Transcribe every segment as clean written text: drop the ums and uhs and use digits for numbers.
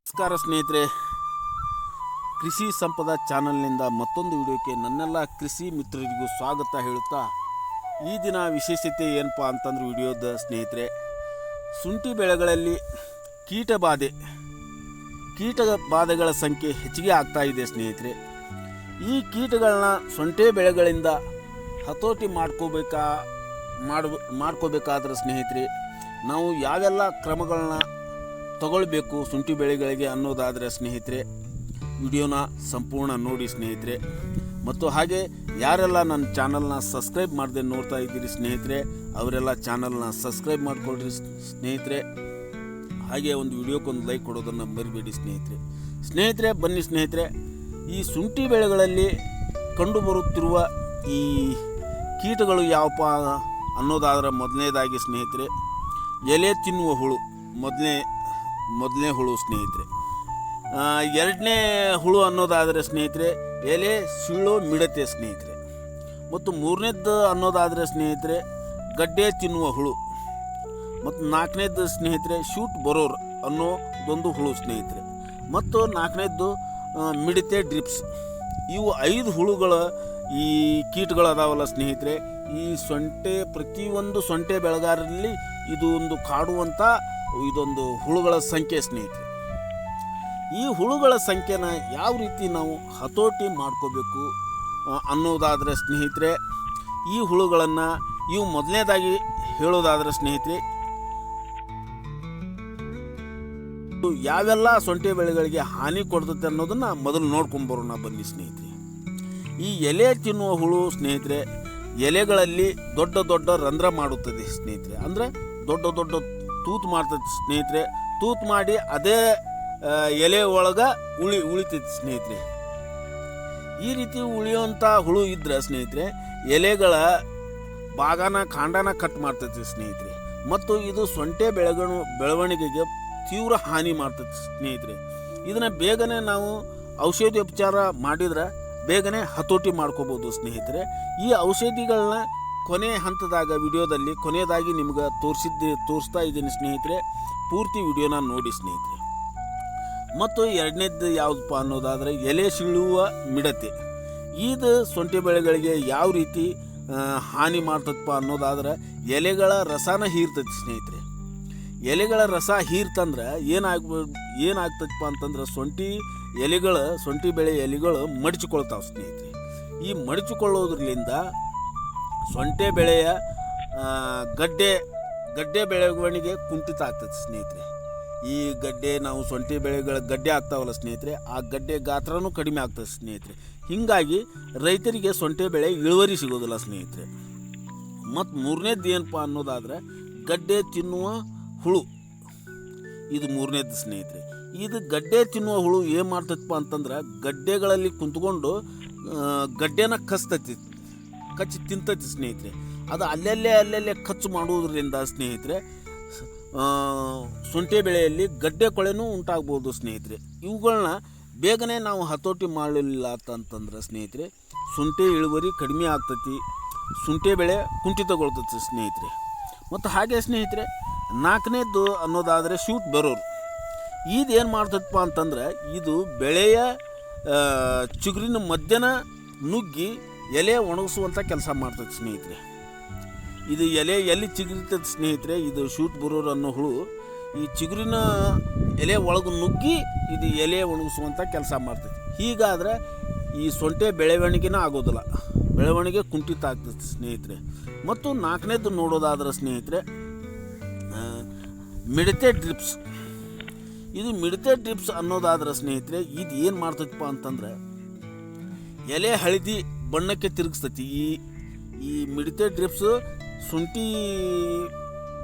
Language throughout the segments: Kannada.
ನಮಸ್ಕಾರ ಸ್ನೇಹಿತರೆ, ಕೃಷಿ ಸಂಪದ ಚಾನಲ್ನಿಂದ ಮತ್ತೊಂದು ವಿಡಿಯೋಕ್ಕೆ ನನ್ನೆಲ್ಲ ಕೃಷಿ ಮಿತ್ರರಿಗೂ ಸ್ವಾಗತ ಹೇಳುತ್ತಾ, ಈ ದಿನ ವಿಶೇಷತೆ ಏನಪ್ಪ ಅಂತಂದ್ರೆ ವಿಡಿಯೋದ ಸ್ನೇಹಿತರೆ, ಶುಂಠಿ ಬೆಳೆಗಳಲ್ಲಿ ಕೀಟ ಬಾಧೆಗಳ ಸಂಖ್ಯೆ ಹೆಚ್ಚಿಗೆ ಆಗ್ತಾ ಇದೆ ಸ್ನೇಹಿತರೆ. ಈ ಕೀಟಗಳನ್ನ ಶುಂಠಿ ಬೆಳೆಗಳಿಂದ ಹತೋಟಿ ಮಾಡ್ಕೋಬೇಕಾದ್ರೆ ಸ್ನೇಹಿತರೆ, ನಾವು ಯಾವೆಲ್ಲ ಕ್ರಮಗಳನ್ನ ತಗೊಳ್ಬೇಕು ಶುಂಠಿ ಬೆಳೆಗಳಿಗೆ ಅನ್ನೋದಾದರೆ ಸ್ನೇಹಿತರೆ, ವಿಡಿಯೋನ ಸಂಪೂರ್ಣ ನೋಡಿ ಸ್ನೇಹಿತರೆ. ಮತ್ತು ಹಾಗೆ ಯಾರೆಲ್ಲ ನನ್ನ ಚಾನಲ್ನ ಸಬ್ಸ್ಕ್ರೈಬ್ ಮಾಡದೆ ನೋಡ್ತಾ ಇದ್ದೀರಿ ಸ್ನೇಹಿತರೆ, ಅವರೆಲ್ಲ ಚಾನಲ್ನ ಸಬ್ಸ್ಕ್ರೈಬ್ ಮಾಡಿಕೊಳ್ರಿ ಸ್ನೇಹಿತರೆ. ಹಾಗೆ ಒಂದು ವಿಡಿಯೋಕ್ಕೊಂದು ಲೈಕ್ ಕೊಡೋದನ್ನು ಮರಿಬೇಡಿ ಸ್ನೇಹಿತರೆ. ಬನ್ನಿ ಸ್ನೇಹಿತರೆ, ಈ ಶುಂಠಿ ಬೆಳೆಗಳಲ್ಲಿ ಕಂಡುಬರುತ್ತಿರುವ ಈ ಕೀಟಗಳು ಯಾವಪ್ಪ ಅನ್ನೋದಾದ್ರೆ ಮೊದಲನೇದಾಗಿ ಸ್ನೇಹಿತರೆ, ಎಲೆ ತಿನ್ನುವ ಹುಳು ಮೊದಲನೇ ಹುಳು ಸ್ನೇಹಿತರೆ. ಎರಡನೇ ಹುಳು ಅನ್ನೋದಾದರೆ ಸ್ನೇಹಿತರೆ, ಎಲೆ ಸೀಳೋ ಮಿಡತೆ ಸ್ನೇಹಿತರೆ. ಮತ್ತು ಮೂರನೇದ್ದು ಅನ್ನೋದಾದರೆ ಸ್ನೇಹಿತರೆ, ಗಡ್ಡೆ ತಿನ್ನುವ ಹುಳು. ಮತ್ತು ನಾಲ್ಕನೇದ್ದು ಸ್ನೇಹಿತರೆ, ಶೂಟ್ ಬರೋರ್ ಅನ್ನೋದೊಂದು ಹುಳು ಸ್ನೇಹಿತರೆ. ಮತ್ತು ನಾಲ್ಕನೇದ್ದು ಮಿಡತೆ ಡ್ರಿಪ್ಸ್. ಇವು 5 ಹುಳುಗಳ ಈ ಕೀಟಗಳು ಅದಾವಲ್ಲ ಸ್ನೇಹಿತರೆ, ಈ ಪ್ರತಿಯೊಂದು ಸೊಂಟೆ ಬೆಳೆಗಾರರಲ್ಲಿ ಇದು ಒಂದು ಕಾಡುವಂಥ ಇದೊಂದು ಹುಳುಗಳ ಸಂಖ್ಯೆ ಸ್ನೇಹಿತರೆ. ಈ ಹುಳುಗಳ ಸಂಖ್ಯೆನ ಯಾವ ರೀತಿ ನಾವು ಹತೋಟಿ ಮಾಡ್ಕೋಬೇಕು ಅನ್ನೋದಾದರೆ ಸ್ನೇಹಿತರೆ, ಈ ಹುಳುಗಳನ್ನು ಮೊದಲನೇದಾಗಿ ಹೇಳೋದಾದರೆ ಸ್ನೇಹಿತರೆ, ಯಾವೆಲ್ಲ ಸೊಂಟೆ ಬೆಳೆಗಳಿಗೆ ಹಾನಿ ಕೊಡ್ತೈತೆ ಅನ್ನೋದನ್ನು ಮೊದಲು ನೋಡ್ಕೊಂಬರೋಣ ಬನ್ನಿ ಸ್ನೇಹಿತರೆ. ಈ ಎಲೆ ತಿನ್ನುವ ಹುಳು ಸ್ನೇಹಿತರೆ, ಎಲೆಗಳಲ್ಲಿ ದೊಡ್ಡ ದೊಡ್ಡ ರಂಧ್ರ ಮಾಡುತ್ತದೆ ಸ್ನೇಹಿತರೆ. ಅಂದರೆ ದೊಡ್ಡ ತೂತು ಮಾಡ್ತೈತಿ ಸ್ನೇಹಿತರೆ. ತೂತು ಮಾಡಿ ಅದೇ ಎಲೆ ಒಳಗೆ ಉಳಿತೈತಿ ಸ್ನೇಹಿತರೆ. ಈ ರೀತಿ ಉಳಿಯುವಂಥ ಹುಳು ಇದ್ರೆ ಸ್ನೇಹಿತರೆ, ಎಲೆಗಳ ಕಾಂಡನ ಕಟ್ ಮಾಡ್ತೈತಿ ಸ್ನೇಹಿತರೆ. ಮತ್ತು ಇದು ಸೊಂಟೆ ಬೆಳವಣಿಗೆಗೆ ತೀವ್ರ ಹಾನಿ ಮಾಡ್ತೈತಿ ಸ್ನೇಹಿತರೆ. ಇದನ್ನು ಬೇಗನೆ ನಾವು ಔಷಧಿ ಉಪಚಾರ ಮಾಡಿದ್ರೆ ಬೇಗನೆ ಹತೋಟಿ ಮಾಡ್ಕೋಬೋದು ಸ್ನೇಹಿತರೆ. ಈ ಔಷಧಿಗಳನ್ನ ಕೊನೆ ಹಂತದಾಗ ವಿಡಿಯೋದಲ್ಲಿ ಕೊನೆಯದಾಗಿ ನಿಮ್ಗೆ ತೋರಿಸ್ತಾ ಇದ್ದೀನಿ ಸ್ನೇಹಿತರೆ. ಪೂರ್ತಿ ವಿಡಿಯೋನ ನೋಡಿ ಸ್ನೇಹಿತರೆ. ಮತ್ತು ಎರಡನೇದ್ದು ಯಾವುದಪ್ಪ ಅನ್ನೋದಾದರೆ, ಎಲೆ ಸೀಳುವ ಮಿಡತೆ. ಇದು ಸೊಂಟೆ ಬೆಳೆಗಳಿಗೆ ಯಾವ ರೀತಿ ಹಾನಿ ಮಾಡ್ತದಪ್ಪ ಅನ್ನೋದಾದ್ರೆ, ಎಲೆಗಳ ರಸನ ಹೀರ್ತೈತಿ ಸ್ನೇಹಿತರೆ. ಎಲೆಗಳ ರಸ ಹೀರ್ತಂದ್ರೆ ಏನಾಗ್ತದಪ್ಪ ಅಂತಂದ್ರೆ, ಶುಂಠಿ ಬೆಳೆ ಎಲೆಗಳು ಮಡಚಿಕೊಳ್ತಾವೆ ಸ್ನೇಹಿತರೆ. ಈ ಮಡಚಿಕೊಳ್ಳೋದ್ರಿಂದ ಸೊಂಟೆ ಬೆಳೆಯ ಗಡ್ಡೆ ಬೆಳವಣಿಗೆ ಕುಂಠಿತ ಆಗ್ತದೆ ಸ್ನೇಹಿತರೆ. ಈ ನಾವು ಸೊಂಟೆ ಬೆಳೆಗಳ ಗಡ್ಡೆ ಆಗ್ತಾವಲ್ಲ ಸ್ನೇಹಿತರೆ, ಆ ಗಡ್ಡೆ ಗಾತ್ರನೂ ಕಡಿಮೆ ಆಗ್ತದೆ ಸ್ನೇಹಿತರೆ. ಹೀಗಾಗಿ ರೈತರಿಗೆ ಸೊಂಟೆ ಬೆಳೆ ಇಳುವರಿ ಸಿಗೋದಿಲ್ಲ ಸ್ನೇಹಿತರೆ. ಮತ್ತು ಮೂರನೇದ್ದು ಏನಪ್ಪ ಅನ್ನೋದಾದರೆ, ಗಡ್ಡೆ ತಿನ್ನುವ ಹುಳು. ಇದು ಮೂರನೇದ್ದು ಸ್ನೇಹಿತರೆ. ಇದು ಗಡ್ಡೆ ತಿನ್ನುವ ಹುಳು ಏನು ಮಾಡ್ತೈತಪ್ಪ ಅಂತಂದ್ರೆ, ಗಡ್ಡೆಗಳಲ್ಲಿ ಕುಂತ್ಕೊಂಡು ಗಡ್ಡೆನ ಕಚ್ಚಿ ತಿಂತೈತಿ ಸ್ನೇಹಿತರೆ. ಅದು ಅಲ್ಲಲ್ಲೇ ಖರ್ಚು ಮಾಡುವುದರಿಂದ ಸ್ನೇಹಿತರೆ, ಶುಂಠಿ ಬೆಳೆಯಲ್ಲಿ ಗಡ್ಡೆ ಕೊಳೆನೂ ಉಂಟಾಗ್ಬೋದು ಸ್ನೇಹಿತರೆ. ಇವುಗಳನ್ನ ಬೇಗನೆ ನಾವು ಹತೋಟಿ ಮಾಡಲಿಲ್ಲ ಅಂತಂದ್ರೆ ಸ್ನೇಹಿತರೆ, ಶುಂಠಿ ಇಳುವರಿ ಕಡಿಮೆ ಆಗ್ತೈತಿ, ಶುಂಠಿ ಬೆಳೆ ಕುಂಠಿತಗೊಳ್ತೈತಿ ಸ್ನೇಹಿತರೆ. ಮತ್ತು ಹಾಗೆ ಸ್ನೇಹಿತರೆ, ನಾಲ್ಕನೇದ್ದು ಅನ್ನೋದಾದರೆ ಶೂಟ್ ಬರೋರು. ಇದೇನು ಮಾಡ್ತೈತಪ್ಪ ಅಂತಂದ್ರೆ, ಇದು ಬೆಳೆಯ ಚಿಗುರಿನ ಮಧ್ಯನ ನುಗ್ಗಿ ಎಲೆ ಒಣಗಿಸುವಂಥ ಕೆಲಸ ಮಾಡ್ತೈತೆ ಸ್ನೇಹಿತರೆ. ಇದು ಎಲ್ಲಿ ಚಿಗುರಿತೈತೆ ಸ್ನೇಹಿತರೆ, ಇದು ಶೂಟ್ ಬರೋರು ಅನ್ನೋ ಹುಳು ಈ ಚಿಗುರಿನ ಎಲೆ ಒಳಗೆ ನುಗ್ಗಿ ಇದು ಎಲೆ ಒಣಗಿಸುವಂಥ ಕೆಲಸ ಮಾಡ್ತೈತಿ. ಹೀಗಾದ್ರೆ ಈ ಸೊಂಟೆ ಬೆಳವಣಿಗೆನೂ ಆಗೋದಿಲ್ಲ, ಬೆಳವಣಿಗೆ ಕುಂಠಿತ ಆಗ್ತೈತಿ ಸ್ನೇಹಿತರೆ. ಮತ್ತು ನಾಲ್ಕನೇದು ನೋಡೋದಾದ್ರೆ ಸ್ನೇಹಿತರೆ, ಮಿಡತೆ ಡ್ರಿಪ್ಸ್. ಇದು ಮಿಡತೆ ಡ್ರಿಪ್ಸ್ ಅನ್ನೋದಾದ್ರೆ ಸ್ನೇಹಿತರೆ, ಇದು ಏನು ಮಾಡ್ತೈತಪ್ಪ ಅಂತಂದ್ರೆ, ಎಲೆ ಹಳದಿ ಬಣ್ಣಕ್ಕೆ ತಿರುಗಿಸ್ತೈತಿ. ಈ ಮಿಡತೆ ಡ್ರಿಪ್ಸ್ ಶುಂಠಿ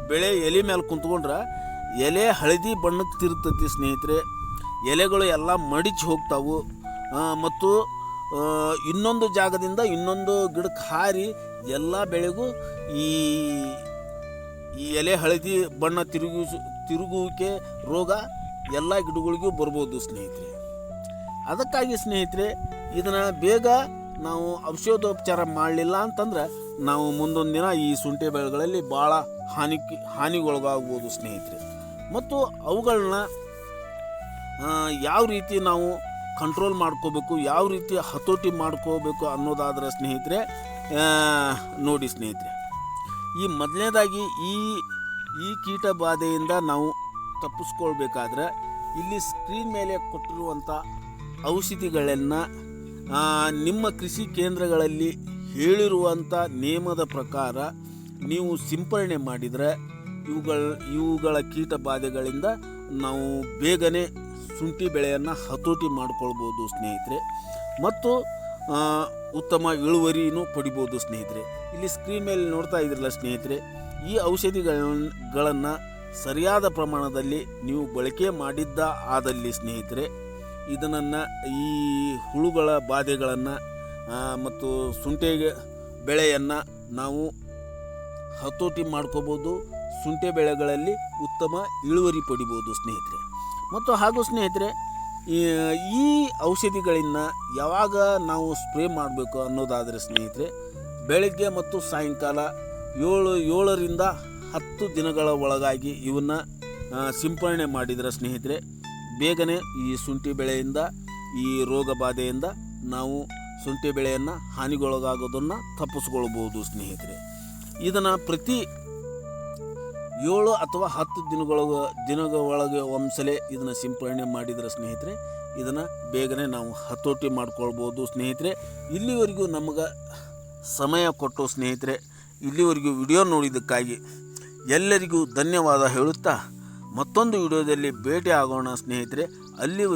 ಬೆಳೆ ಎಲೆ ಮೇಲೆ ಕುಂತ್ಕೊಂಡ್ರೆ ಎಲೆ ಹಳದಿ ಬಣ್ಣಕ್ಕೆ ತಿರುಗ್ತೈತಿ ಸ್ನೇಹಿತರೆ. ಎಲೆಗಳು ಎಲ್ಲ ಮಡಿಚಿ ಹೋಗ್ತಾವು. ಮತ್ತು ಇನ್ನೊಂದು ಜಾಗದಿಂದ ಇನ್ನೊಂದು ಗಿಡಕ್ಕೆ ಹಾರಿ ಎಲ್ಲ ಬೆಳೆಗೂ ಈ ಎಲೆ ಹಳದಿ ಬಣ್ಣ ತಿರುಗುವಿಕೆ ರೋಗ ಎಲ್ಲ ಗಿಡಗಳಿಗೂ ಬರ್ಬೋದು ಸ್ನೇಹಿತರೆ. ಅದಕ್ಕಾಗಿ ಸ್ನೇಹಿತರೆ, ಇದನ್ನು ಬೇಗ ನಾವು ಔಷಧೋಪಚಾರ ಮಾಡಲಿಲ್ಲ ಅಂತಂದ್ರೆ ನಾವು ಮುಂದೊಂದು ದಿನ ಈ ಶುಂಠಿ ಬೆಳೆಗಳಲ್ಲಿ ಭಾಳ ಹಾನಿಗೊಳಗಾಗ್ಬೋದು ಸ್ನೇಹಿತರೆ. ಮತ್ತು ಅವುಗಳನ್ನ ಯಾವ ರೀತಿ ನಾವು ಕಂಟ್ರೋಲ್ ಮಾಡ್ಕೋಬೇಕು, ಯಾವ ರೀತಿ ಹತೋಟಿ ಮಾಡ್ಕೋಬೇಕು ಅನ್ನೋದಾದ್ರೆ ಸ್ನೇಹಿತರೆ, ನೋಡಿ ಸ್ನೇಹಿತರೆ, ಈ ಮೊದಲನೇದಾಗಿ ಈ ಕೀಟ ಬಾಧೆಯಿಂದ ನಾವು ತಪ್ಪಿಸ್ಕೊಳ್ಬೇಕಾದ್ರೆ ಇಲ್ಲಿ ಸ್ಕ್ರೀನ್ ಮೇಲೆ ಕೊಟ್ಟಿರುವಂಥ ಔಷಧಿಗಳನ್ನು ನಿಮ್ಮ ಕೃಷಿ ಕೇಂದ್ರಗಳಲ್ಲಿ ಹೇಳಿರುವಂಥ ನಿಯಮದ ಪ್ರಕಾರ ನೀವು ಸಿಂಪರಣೆ ಮಾಡಿದರೆ ಇವುಗಳ ಕೀಟ ಬಾಧೆಗಳಿಂದ ನಾವು ಬೇಗನೆ ಶುಂಠಿ ಬೆಳೆಯನ್ನು ಹತೋಟಿ ಮಾಡ್ಕೊಳ್ಬೋದು ಸ್ನೇಹಿತರೆ, ಮತ್ತು ಉತ್ತಮ ಇಳುವರಿನೂ ಪಡಿಬೋದು ಸ್ನೇಹಿತರೆ. ಇಲ್ಲಿ ಸ್ಕ್ರೀನ್ ಮೇಲೆ ನೋಡ್ತಾ ಇದ್ರಲ್ಲ ಸ್ನೇಹಿತರೆ, ಈ ಔಷಧಿಗಳನ್ನು ಸರಿಯಾದ ಪ್ರಮಾಣದಲ್ಲಿ ನೀವು ಬಳಕೆ ಮಾಡಿದ್ದ ಆದಲ್ಲಿ ಸ್ನೇಹಿತರೆ, ಇದನ್ನು ಈ ಹುಳುಗಳ ಬಾಧೆಗಳನ್ನು ಮತ್ತು ಶುಂಠಿ ಬೆಳೆಯನ್ನು ನಾವು ಹತೋಟಿ ಮಾಡ್ಕೋಬೋದು. ಶುಂಠಿ ಬೆಳೆಗಳಲ್ಲಿ ಉತ್ತಮ ಇಳುವರಿ ಪಡಿಬೋದು ಸ್ನೇಹಿತರೆ. ಮತ್ತು ಹಾಗೂ ಸ್ನೇಹಿತರೆ, ಈ ಔಷಧಿಗಳಿಂದ ಯಾವಾಗ ನಾವು ಸ್ಪ್ರೇ ಮಾಡಬೇಕು ಅನ್ನೋದಾದರೆ ಸ್ನೇಹಿತರೆ, ಬೆಳಗ್ಗೆ ಮತ್ತು ಸಾಯಂಕಾಲ 7ರಿಂದ 10 ದಿನಗಳ ಒಳಗಾಗಿ ಇವನ್ನು ಸಿಂಪರಣೆ ಮಾಡಿದರೆ ಸ್ನೇಹಿತರೆ, ಬೇಗನೆ ಈ ಶುಂಠಿ ಬೆಳೆಯಿಂದ, ಈ ರೋಗ ಬಾಧೆಯಿಂದ ನಾವು ಶುಂಠಿ ಬೆಳೆಯನ್ನು ಹಾನಿಗೊಳಗಾಗೋದನ್ನು ತಪ್ಪಿಸ್ಕೊಳ್ಬೋದು ಸ್ನೇಹಿತರೆ. ಇದನ್ನು ಪ್ರತಿ 7 ಅಥವಾ 10 ದಿನಗಳ ಒಳಗೆ ಒಂದ್ಸಲ ಇದನ್ನು ಸಿಂಪರಣೆ ಮಾಡಿದರೆ ಸ್ನೇಹಿತರೆ, ಇದನ್ನು ಬೇಗನೆ ನಾವು ಹತೋಟಿ ಮಾಡ್ಕೊಳ್ಬೋದು ಸ್ನೇಹಿತರೆ. ಇಲ್ಲಿವರೆಗೂ ನಮಗೆ ಸಮಯ ಕೊಟ್ಟು ಸ್ನೇಹಿತರೆ, ಇಲ್ಲಿವರೆಗೂ ವಿಡಿಯೋ ನೋಡಿದ್ದಕ್ಕಾಗಿ ಎಲ್ಲರಿಗೂ ಧನ್ಯವಾದ ಹೇಳುತ್ತಾ ಮತ್ತೊಂದು ವಿಡಿಯೋದಲ್ಲಿ ಭೇಟಿ ಆಗೋಣ ಸ್ನೇಹಿತರೆ. ಅಲ್ಲಿವರೆಗೂ